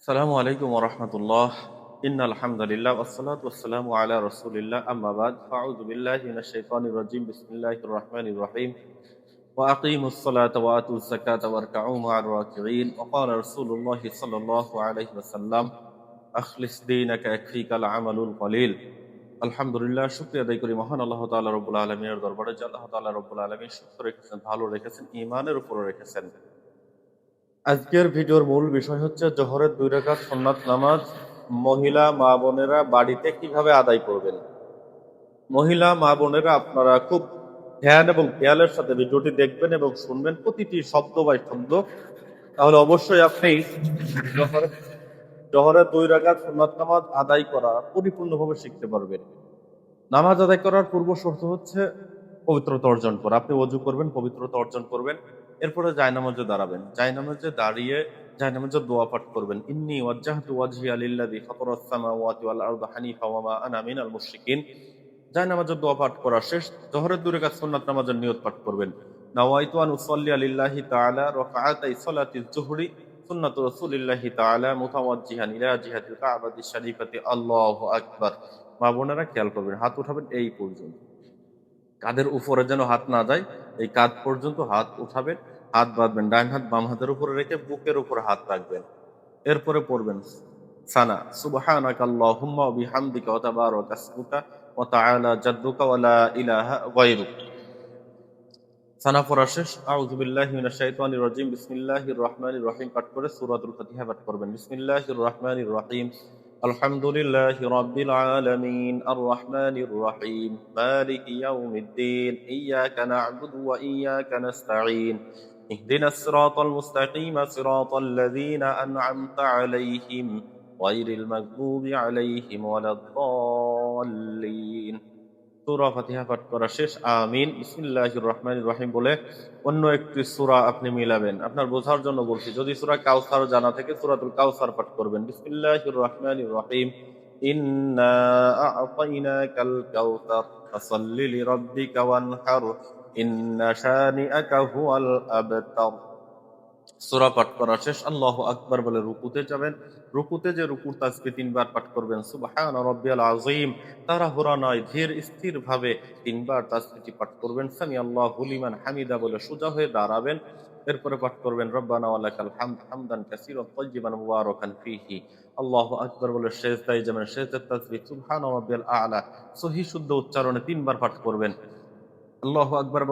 আসসালামু আলাইকুম ওয়া রাহমাতুল্লাহ। ইন্নাল হামদালিল্লাহ ওয়াসসালাতু ওয়াসসালামু আলা রাসূলিল্লাহ আম্মা বাদ ফাআউযু বিল্লাহি মিনাশ শাইতানির রাজীম। বিসমিল্লাহির রাহমানির রাহিম। ওয়া আকিমুস সালাতা ওয়া আতুজ যাকাতা ওয়ারকাউ মা'আর রাকিঈন। ওয়া ক্বালা রাসূলুল্লাহ সাল্লাল্লাহু আলাইহি ওয়াসাল্লাম আখলিস দীনাকা ইয়াকফিকাল আমালুল কলিল। আলহামদুলিল্লাহ, শুকরিয়া আদায় করি মহান আল্লাহ তাআলা রব্বুল আলামিনের দরবারে যে আল্লাহ তাআলা রব্বুল আলামিন সুস্থ রেখেছেন, ভালো রেখেছেন, ঈমানের উপরে রেখেছেন। আজকের ভিডিওর মূল বিষয় হচ্ছে জোহরের 2 রাকাত সুন্নাত নামাজ মহিলা মা বোনেরা বাড়িতে কিভাবে আদায় করবেন। মহিলা মা বোনেরা আপনারা খুব ধ্যান এবং খেয়ালের সাথে ভিডিওটি দেখবেন এবং শুনবেন প্রতিটি শব্দ বাই শব্দ। তাহলে অবশ্যই আপনি জোহরের জোহরের 2 রাকাত সুন্নাত নামাজ আদায় করা পরিপূর্ণভাবে শিখতে পারবেন। নামাজ আদায় করার পূর্ব শর্ত হচ্ছে পবিত্রতা অর্জন করা। আপনি ওযু করবেন, পবিত্রতা অর্জন করবেন। এরপরে জায়নামাজে দাঁড়াবেন। জায়নামাজে দাঁড়িয়ে জায়নামাজে দোয়া পাঠ করবেন। ইন্নী ওয়াজ্জাহতু ওয়াজহিয়া লিল্লাযী ফাতারাস সামাওয়াতি ওয়াল আরদা হানিফা ওয়া মা আনা মিনাল মুশরিকিন। জায়নামাজের দোয়া পাঠ করা শেষ। জোহরের 2 রাকাত সুন্নাত নামাজের নিয়ত পাঠ করবেন। নাওয়াইতু আন উসাল্লিয়া লিল্লাহি তাআলা রাকাআতাই সালাতিজ যুহরি সুন্নাতু রাসূলিল্লাহি তাআলা মুতাওয়াজ্জিহান ইলা জিহাতিল কাবাতিশ শরীফাতি। আল্লাহু আকবার। মা বোনেরা খেয়াল করবেন, হাত উঠাবেন এই পর্যন্ত, কাঁধের উপরে যেন হাত না যায়। এই কাঁধ পর্যন্ত হাত উঠাবেন, হাত বাঁধবেন, ডান হাত বাম হাতের উপরে রেখে বুকের উপরে হাত রাখবেন। এরপরে পড়বেন সানা সুবহানাকা আল্লাহুম্মা ওয়া বিহামদিকা ওয়া তাবারাকা ইসমুকা ওয়া তাআলা জাদ্দুকা ওয়া লা ইলাহা গায়রুক। সানা পড়া শেষ। আউযু বিল্লাহি মিনাশ শাইতানির রাজীম। বিসমিল্লাহির রহমানির রহিম পাঠ করে সূরাতুল ফাতিহা পাঠ করবেন। বিসমিল্লাহির রহমানির রহিম। আলহামদুলিল্লাহি রাব্বিল আলামিন আর রহমানির রহিম মালিকি ইয়াউমিদ্দিন ইয়্যাকা না'বুদু ওয়া ইয়্যাকা নাস্তাঈন ইহদিনাস সিরাতাল মুস্তাকিম সিরাতাল লাযীনা আন'আমতা আলাইহিম গায়রিল মাগদুবি আলাইহিম ওয়ালাদ-দাল্লিন। সূরা ফাতিহা পাঠ করা শেষ। আমিন। বিসমিল্লাহির রহমানির রহিম বলে অন্য একটি সূরা আপনি মিলাবেন। আপনার বোঝার জন্য বলছি, যদি সূরা কাউসার জানা থাকে সূরাতুল কাউসার পাঠ করবেন। বিসমিল্লাহির রহমানির রহিম। ইন্না আ'তাইনাকাল কাউসার ফাসাল্লি লিরাব্বিকা ওয়ানহার ইন্না শানিআকা হুয়াল আবতার। সূরা পাঠ করা শেষ। আল্লাহু আকবার বলে রুকুতে যাবেন। রুকুতে যে রুকুর তাসবিহ 3 বার পাঠ করবেন। সুবহানা রাব্বিয়াল আযীম। তাড়াহুড়া নয়, ধীর স্থিরভাবে 3 বার তাসবিহটি পাঠ করবেন। সামি আল্লাহু লিমান হামিদা বলে সোজা হয়ে দাঁড়াবেন। এরপরে পাঠ করবেন রব্বানা ওয়া লাকাল হামদ হামদান কাসীরান তাইয়্যিবান মুবারাকান ফীহি। আল্লাহু আকবার বলে সিজদায় যাবেন। সিজদার তাসবিহ সুবহানা রাব্বিয়াল আ'লা সহিহ শুদ্ধ উচ্চারণে 3 বার পাঠ করবেন। আল্লাহু আকবার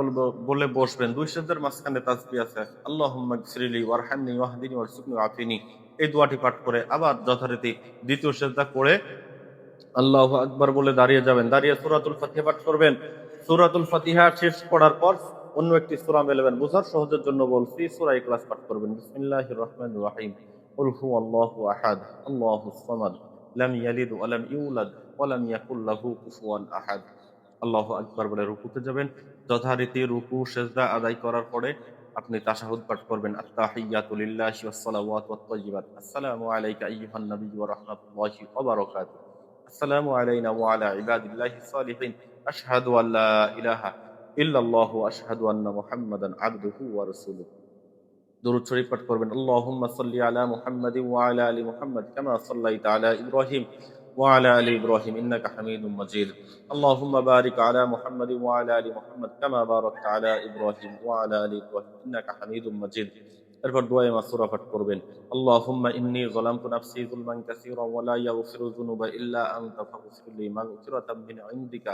বলে বসবেন। 2 সিজদার মাঝখানে তাসবিহ আছে। আল্লাহুম্মা গফিরলি ওয়ারহামনি ওয়াহদিনি ওয়ারযুকনি ওয়াআফিনি। এই দোয়াটি পাঠ করে আবার যথারীতি দ্বিতীয় সিজদা করে আল্লাহু আকবার বলে দাঁড়িয়ে যাবেন। দাঁড়িয়ে সূরাতুল ফাতিহা পাঠ করবেন। সূরাতুল ফাতিহা শেষ করার পর অন্য একটি সূরা মেলাবেন। বোঝার সহজের জন্য বলছি, সূরা ইখলাস পাঠ করবেন। বিসমিল্লাহির রহমানির রহিম। কুল হুয়াল্লাহু আহাদ আল্লাহুস সামাদ লাম ইয়ালিদ ওয়া লাম ইউলাদ ওয়া লাম ইয়াকুল লাহু কুফুয়ান আহাদ। আল্লাহু আকবার বলে রুকুতে যাবেন। যথারীতি রুকু সেজদা আদায় করার পরে আপনি তাশাহুদ পাঠ করবেন। আত-তাহিয়াতু লিল্লাহি ওয়াস সালাওয়াতু ওয়াত তাইয়্যিবাত। আসসালামু আলাইকা আইয়ুহান নাবিয়্যু ওয়া রাহমাতুল্লাহি ওয়া বারাকাতুহু। আসসালামু আলাইনা ওয়া আলা ইবাদিল্লাহিস সালিহিন। আশহাদু আল লা ইলাহা ইল্লাল্লাহু ওয়া আশহাদু আন্না মুহাম্মাদান আবদুহু ওয়া রাসূলুহু। দুরূদ শরীফ পাঠ করবেন। আল্লাহুম্মা সাল্লি আলা মুহাম্মাদিন ওয়া আলা আলি মুহাম্মাদ কামা সাল্লাইতা আলা ইব্রাহিম ওয়া আলা আলি ইব্রাহিম ইন্নাকা হামিদুম মাজিদ। আল্লাহুম্মা বারিক আলা মুহাম্মাদিন ওয়া আলা আলি মুহাম্মাদ কামা বারাকতা আলা ইব্রাহিম ওয়া আলা আলি ইব্রাহিম ইন্নাকা হামিদুম মাজিদ। এরপর দোয়ায়ে মাসুরা পাঠ করবেন। আল্লাহুম্মা ইন্নী যালামতু নাফসি যুলমান কাসীরান ওয়া লা ইয়াগফিরু যুনুবা ইল্লা আনতা ফাগফিরলি মাগফিরাতাম মিন ইনদিকা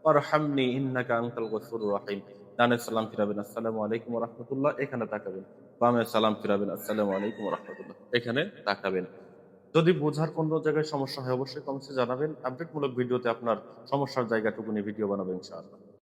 ওয়ারহামনি ইন্নাকা আনতাল গফুরুর রহিম। ডানে সালাম ফিরাবেন, আসসালামু আলাইকুম ওয়া রাহমাতুল্লাহ, এখানে তাকাবেন। বামে সালাম ফিরাবেন, আসসালামু আলাইকুম ওয়া রাহমাতুল্লাহ, এখানে তাকাবেন। যদি বোঝার কোনো জায়গায় সমস্যা হয় অবশ্যই কমেন্টসে জানাবেন। আপডেটমূলক ভিডিওতে আপনার সমস্যার জায়গাটুকু নিয়ে ভিডিও বানাবো ইনশাআল্লাহ।